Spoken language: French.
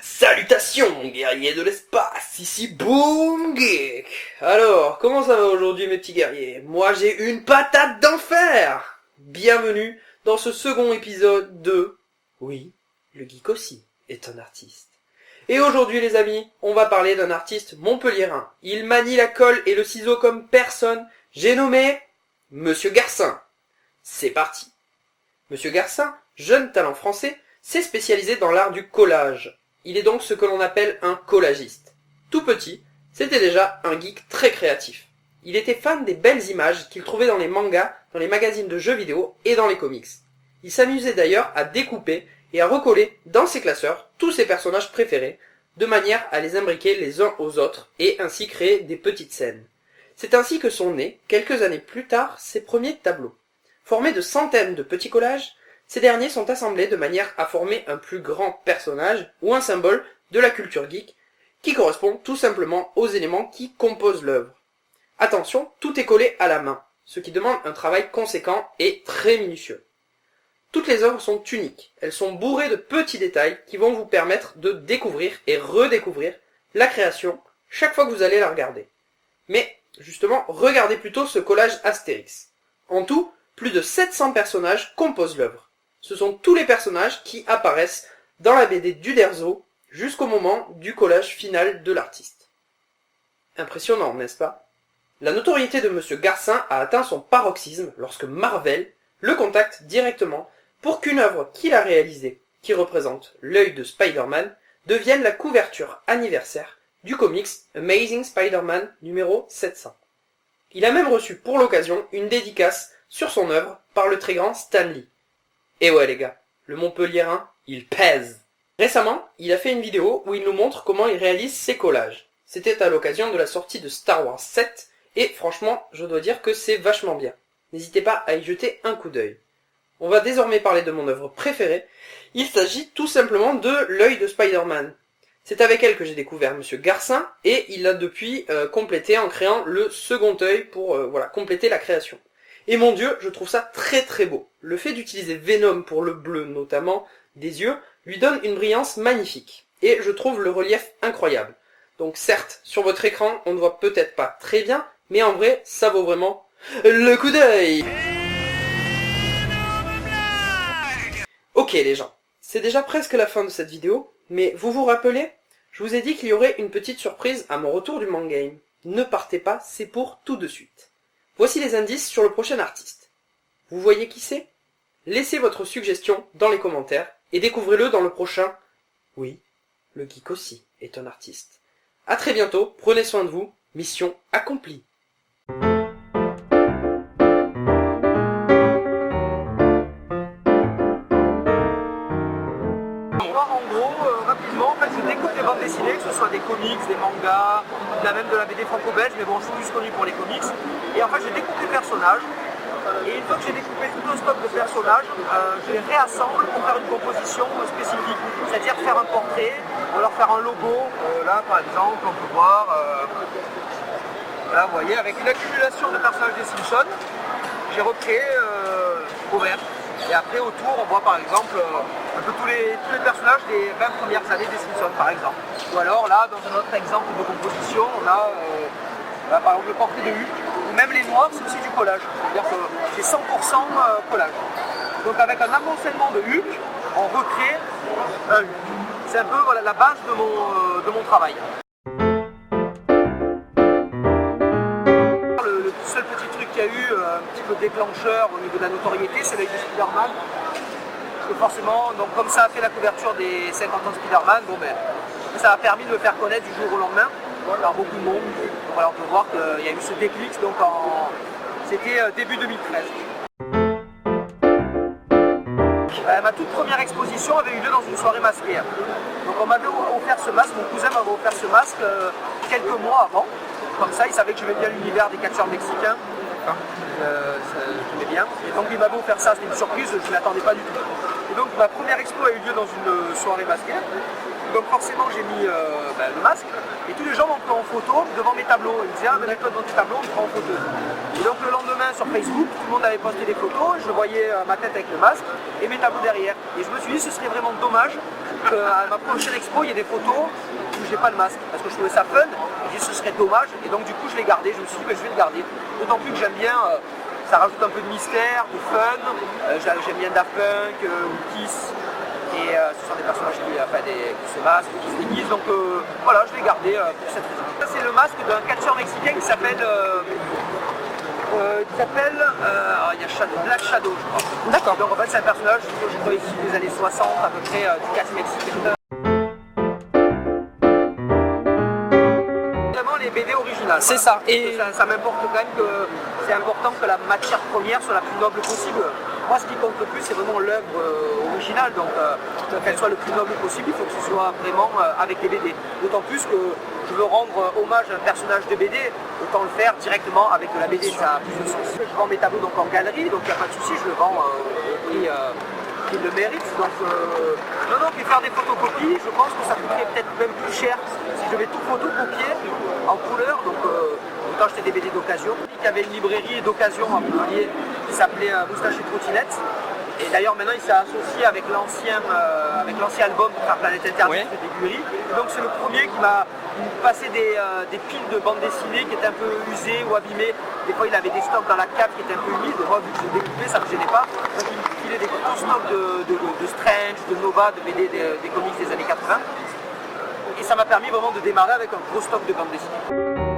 Salutations, guerriers de l'espace, ici Boom Geek. Alors, comment ça va aujourd'hui mes petits guerriers? Moi j'ai une patate d'enfer. Bienvenue dans ce second épisode de... Oui, le geek aussi est un artiste. Et aujourd'hui les amis, on va parler d'un artiste montpelliérain. Il manie la colle et le ciseau comme personne. J'ai nommé... Monsieur Garcin. C'est parti. Monsieur Garcin, jeune talent français, s'est spécialisé dans l'art du collage. Il est donc ce que l'on appelle un collagiste. Tout petit, c'était déjà un geek très créatif. Il était fan des belles images qu'il trouvait dans les mangas, dans les magazines de jeux vidéo et dans les comics. Il s'amusait d'ailleurs à découper et à recoller dans ses classeurs tous ses personnages préférés, de manière à les imbriquer les uns aux autres et ainsi créer des petites scènes. C'est ainsi que sont nés, quelques années plus tard, ses premiers tableaux. Formés de centaines de petits collages, ces derniers sont assemblés de manière à former un plus grand personnage ou un symbole de la culture geek qui correspond tout simplement aux éléments qui composent l'œuvre. Attention, tout est collé à la main, ce qui demande un travail conséquent et très minutieux. Toutes les œuvres sont uniques, elles sont bourrées de petits détails qui vont vous permettre de découvrir et redécouvrir la création chaque fois que vous allez la regarder. Mais justement, regardez plutôt ce collage Astérix. En tout, plus de 700 personnages composent l'œuvre. Ce sont tous les personnages qui apparaissent dans la BD d'Uderzo jusqu'au moment du collage final de l'artiste. Impressionnant, n'est-ce pas? La notoriété de Monsieur Garcin a atteint son paroxysme lorsque Marvel le contacte directement pour qu'une œuvre qu'il a réalisée, qui représente l'œil de Spider-Man, devienne la couverture anniversaire du comics Amazing Spider-Man numéro 700. Il a même reçu pour l'occasion une dédicace sur son œuvre par le très grand Stan Lee. Et ouais les gars, le Montpelliérain, il pèse. Récemment, il a fait une vidéo où il nous montre comment il réalise ses collages. C'était à l'occasion de la sortie de Star Wars 7, et franchement, je dois dire que c'est vachement bien. N'hésitez pas à y jeter un coup d'œil. On va désormais parler de mon œuvre préférée. Il s'agit tout simplement de l'œil de Spider-Man. C'est avec elle que j'ai découvert Monsieur Garcin, et il l'a depuis complété en créant le second œil pour compléter la création. Et mon dieu, je trouve ça très très beau. Le fait d'utiliser Venom pour le bleu notamment des yeux lui donne une brillance magnifique. Et je trouve le relief incroyable. Donc certes, sur votre écran, on ne voit peut-être pas très bien, mais en vrai, ça vaut vraiment le coup d'œil. Ok les gens, c'est déjà presque la fin de cette vidéo, mais vous vous rappelez? Je vous ai dit qu'il y aurait une petite surprise à mon retour du Mangame. Ne partez pas, c'est pour tout de suite. Voici les indices sur le prochain artiste. Vous voyez qui c'est? Laissez votre suggestion dans les commentaires et découvrez-le dans le prochain... Oui, le geek aussi est un artiste. À très bientôt, prenez soin de vous, mission accomplie. Rapidement, je découpe des bandes dessinées, que ce soit des comics, des mangas, même de la BD franco-belge, mais bon, je suis plus connu pour les comics. Et en fait, je découpe des personnages. Et une fois que j'ai découpé tout un stock de personnages, je les réassemble pour faire une composition spécifique. C'est-à-dire faire un portrait, ou alors faire un logo. Là, par exemple, on peut voir, là, vous voyez, avec une accumulation de personnages des Simpsons, j'ai recréé Homer. Et après, autour, on voit par exemple un peu tous les personnages des 20 premières années des Simpsons, par exemple. Ou alors là, dans un autre exemple de composition, on a là, par exemple le portrait de Hulk. Même les noirs, c'est aussi du collage. C'est-à-dire que c'est 100% collage. Donc avec un amoncellement de Hulk, on recrée un Hulk. C'est un peu voilà, la base de mon travail. Le seul petit truc qu'il y a eu, un petit peu déclencheur au niveau de la notoriété, c'est l'œil de Spider-Man. Parce que forcément, donc comme ça a fait la couverture des 50 ans de Spider-Man, bon ben, ça a permis de me faire connaître du jour au lendemain par beaucoup de monde. Donc voilà, on peut voir qu'il y a eu ce déclic, donc c'était début 2013. Ma toute première exposition avait eu lieu dans une soirée masquée. Donc on m'avait offert ce masque, mon cousin m'avait offert ce masque quelques mois avant. Comme ça, il savait que j'aimais bien l'univers des catcheurs mexicains. J'aimais bien. Et donc il m'avait offert ça, c'était une surprise, je ne m'y attendais pas du tout. Et donc ma première expo a eu lieu dans une soirée masquée. Donc forcément j'ai mis le masque et tous les gens m'ont pris en photo devant mes tableaux. Ils me disaient ah mais mets-toi devant tes tableaux, on te prend en photo. Et donc le lendemain sur Facebook, tout le monde avait posté des photos, je voyais ma tête avec le masque et mes tableaux derrière. Et je me suis dit ce serait vraiment dommage qu'à ma prochaine expo il y ait des photos où j'ai pas le masque. Parce que je trouvais ça fun, et ce serait dommage. Et donc du coup je l'ai gardé, je me suis dit je vais le garder. D'autant plus que j'aime bien, ça rajoute un peu de mystère, de fun. J'aime bien Daft Punk ou Kiss. Et ce sont des personnages qui se masquent, qui se déguisent, donc voilà, je l'ai gardé pour cette raison. Ça c'est le masque d'un catcheur mexicain qui s'appelle Black Shadow, je crois. D'accord. Donc en fait c'est un personnage, je crois ici des années 60 à peu près, du catch mexicain. Vraiment les BD originales. C'est ça. Et Ça m'importe quand même que c'est important que la matière première soit la plus noble possible. Moi, ce qui compte le plus, c'est vraiment l'œuvre originale. Donc, qu'elle soit le plus noble possible, il faut que ce soit vraiment avec les BD. D'autant plus que je veux rendre hommage à un personnage de BD, autant le faire directement avec de la BD, ça a plus de sens. Je vends mes tableaux donc en galerie, donc il n'y a pas de souci, je le vends au prix qu'il le mérite. Donc, non, puis faire des photocopies, je pense que ça coûterait peut-être même plus cher si je vais tout photocopier en couleur. Donc, autant acheter des BD d'occasion. Il y avait une librairie d'occasion à Montpellier qui s'appelait Moustache et Trottinette. Et d'ailleurs maintenant il s'est associé avec l'ancien album pour faire Planète Interdite de Gury. Donc c'est le premier qui m'a passé des piles de bandes dessinées qui étaient un peu usées ou abîmées. Des fois il avait des stocks dans la cave qui étaient un peu humides. Moi vu que je découpais ça ne me gênait pas. Donc il me filait des gros stocks de Strange, de Nova, de BD des comics des années 80. Et ça m'a permis vraiment de démarrer avec un gros stock de bandes dessinées.